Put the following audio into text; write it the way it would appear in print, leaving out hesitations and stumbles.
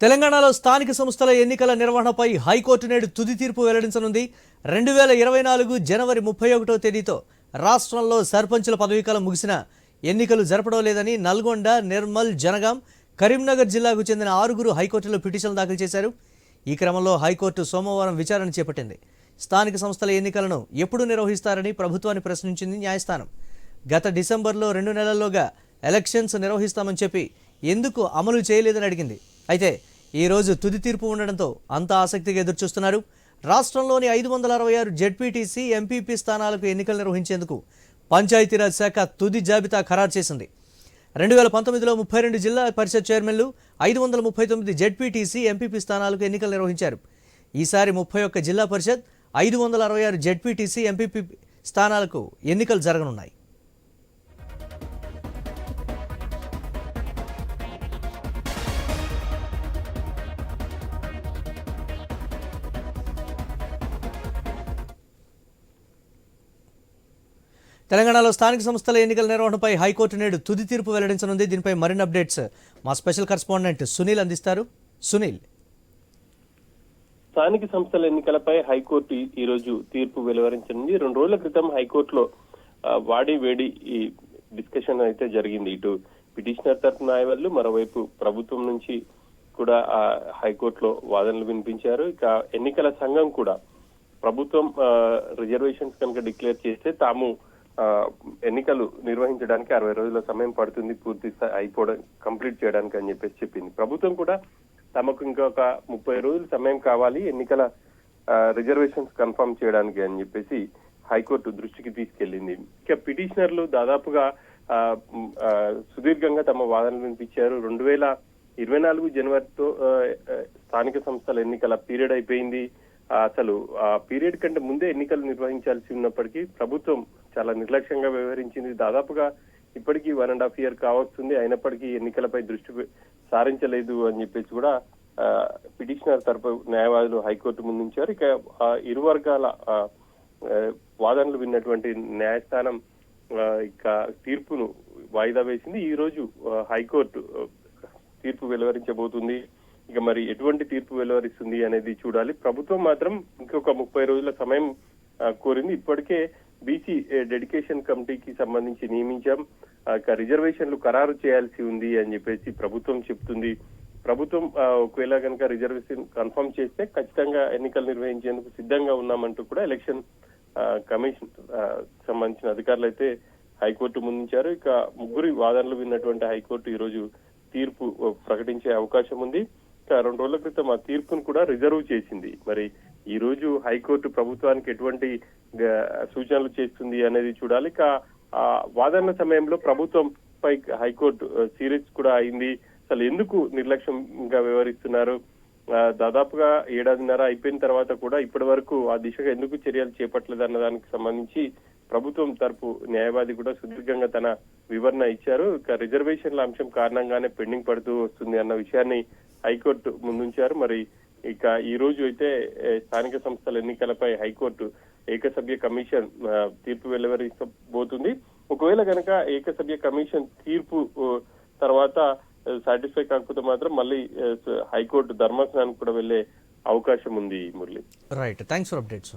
తెలంగాణలో స్థానిక సంస్థల ఎన్నికల నిర్వహణపై హైకోర్టు నేడు తుది తీర్పు వెల్లడించనుంది. 2024 జనవరి 31వ తేదీతో రాష్ట్రంలో సర్పంచుల పదవీకాలం ముగిసిన ఎన్నికలు జరపడం లేదని నల్గొండ, నిర్మల్, జనగాం, కరీంనగర్ జిల్లాకు చెందిన 6 హైకోర్టులో పిటిషన్లు దాఖలు చేశారు. ఈ క్రమంలో హైకోర్టు సోమవారం విచారణ చేపట్టింది. స్థానిక సంస్థల ఎన్నికలను ఎప్పుడు నిర్వహిస్తారని ప్రభుత్వాన్ని ప్రశ్నించింది న్యాయస్థానం. గత డిసెంబర్లో 2 నెలల్లోగా ఎలక్షన్స్ నిర్వహిస్తామని చెప్పి ఎందుకు అమలు చేయలేదని అడిగింది. అయితే ఈరోజు తుది తీర్పు ఉండడంతో అంతా ఆసక్తిగా ఎదురుచూస్తున్నారు. రాష్ట్రంలోని 566 జెడ్పీటీసీ, ఎంపీపీ స్థానాలకు ఎన్నికలు నిర్వహించేందుకు పంచాయతీరాజ్ శాఖ తుది జాబితా ఖరారు చేసింది. 2019లో 32 జిల్లా పరిషత్ చైర్మన్లు, 539 జెడ్పీటీసీ, ఎంపీపీ స్థానాలకు ఎన్నికలు నిర్వహించారు. ఈసారి 31 జిల్లా పరిషత్, 566 జెడ్పీటీసీ, ఎంపీపీ స్థానాలకు ఎన్నికలు జరగనున్నాయి. తెలంగాణలో స్థానిక సంస్థల ఎన్నికల నిర్వహణపై హైకోర్టు నేడు తుది తీర్పు వెల్లడించనుంది. దీనిపై మరిన్ని అప్డేట్స్ మా స్పెషల్ కరెస్పాండెంట్ సునీల్ అందిస్తారు. సునీల్, స్థానిక సంస్థల ఎన్నికలపై హైకోర్టు ఈ రోజు తీర్పు వెలువరించనుంది. 2 రోజుల క్రితం హైకోర్టులో వాడి వేడి ఈ డిస్కషన్ అయితే జరిగింది. ఇటు పిటిషనర్ తరఫు న్యాయవాదులు, మరోవైపు ప్రభుత్వం నుంచి కూడా హైకోర్టులో వాదనలు వినిపించారు. ఇక ఎన్నికల సంఘం కూడా ప్రభుత్వం రిజర్వేషన్స్ కనుక డిక్లేర్ చేస్తే తాము ఎన్నికలు నిర్వహించడానికి 60 రోజుల సమయం పడుతుంది పూర్తి అయిపోవడం కంప్లీట్ చేయడానికి అని చెప్పేసి చెప్పింది. ప్రభుత్వం కూడా తమకు ఇంకొక 30 రోజులు సమయం కావాలి ఎన్నికల రిజర్వేషన్స్ కన్ఫర్మ్ చేయడానికి అని చెప్పేసి హైకోర్టు దృష్టికి తీసుకెళ్లింది. ఇక పిటిషనర్లు దాదాపుగా సుదీర్ఘంగా తమ వాదనలు వినిపించారు. 2024 జనవరితో స్థానిక సంస్థల ఎన్నికల పీరియడ్ అయిపోయింది. అసలు ఆ పీరియడ్ కంటే ముందే ఎన్నికలు నిర్వహించాల్సి ఉన్నప్పటికీ ప్రభుత్వం చాలా నిర్లక్ష్యంగా వ్యవహరించింది. దాదాపుగా ఇప్పటికీ 1.5 year కావస్తుంది, అయినప్పటికీ ఎన్నికలపై దృష్టి సారించలేదు అని చెప్పేసి కూడా పిటిషనర్ తరపు న్యాయవాదులు హైకోర్టు ముందుంచారు. ఇక ఇరు వర్గాల వాదనలు విన్నటువంటి న్యాయస్థానం ఇక తీర్పును వాయిదా వేసింది. ఈ రోజు హైకోర్టు తీర్పు వెలువరించబోతుంది. ఇక మరి ఎటువంటి తీర్పు వెలువరిస్తుంది అనేది చూడాలి. ప్రభుత్వం మాత్రం ఇంకొక 30 రోజుల సమయం కోరింది. ఇప్పటికే బీసీ డెడికేషన్ కమిటీకి సంబంధించి నియమించాం, రిజర్వేషన్లు ఖరారు చేయాల్సి ఉంది అని చెప్పేసి ప్రభుత్వం చెప్తుంది. ప్రభుత్వం ఒకవేళ కనుక రిజర్వేషన్ కన్ఫర్మ్ చేస్తే ఖచ్చితంగా ఎన్నికలు నిర్వహించేందుకు సిద్ధంగా ఉన్నామంటూ కూడా ఎలక్షన్ కమిషన్ సంబంధించిన అధికారులు అయితే హైకోర్టు ముందుంచారు. ఇక 3 వాదనలు విన్నటువంటి హైకోర్టు ఈ రోజు తీర్పు ప్రకటించే అవకాశం ఉంది. 2 రోజుల క్రితం ఆ తీర్పును కూడా రిజర్వ్ చేసింది. మరి ఈ రోజు హైకోర్టు ప్రభుత్వానికి ఎటువంటి సూచనలు చేస్తుంది అనేది చూడాలి. ఇక వాదనల సమయంలో ప్రభుత్వంపై హైకోర్టు సీరియస్ కూడా అయింది. అసలు ఎందుకు నిర్లక్ష్యంగా వ్యవహరిస్తున్నారు, దాదాపుగా 7.5 అయిపోయిన తర్వాత కూడా ఇప్పటి వరకు ఆ దిశగా ఎందుకు చర్యలు చేపట్టలేదు అన్న దానికి సంబంధించి ప్రభుత్వం తరపు న్యాయవాది కూడా సుదీర్ఘంగా తన వివరణ ఇచ్చారు. ఇక రిజర్వేషన్ల అంశం కారణంగానే పెండింగ్ పడుతూ వస్తుంది అన్న విషయాన్ని హైకోర్టు ముందుంచారు. మరి ఇక ఈ రోజు అయితే స్థానిక సంస్థల ఎన్నికలపై హైకోర్టు ఏకసభ్య కమిషన్ తీర్పు వెలువరించబోతుంది. ఒకవేళ కనుక ఏకసభ్య కమిషన్ తీర్పు తర్వాత సాటిస్ఫై కాకపోతే మాత్రం మళ్ళీ హైకోర్టు ధర్మాసనానికి కూడా వెళ్లే అవకాశం ఉంది. Murali, right, thanks for updates.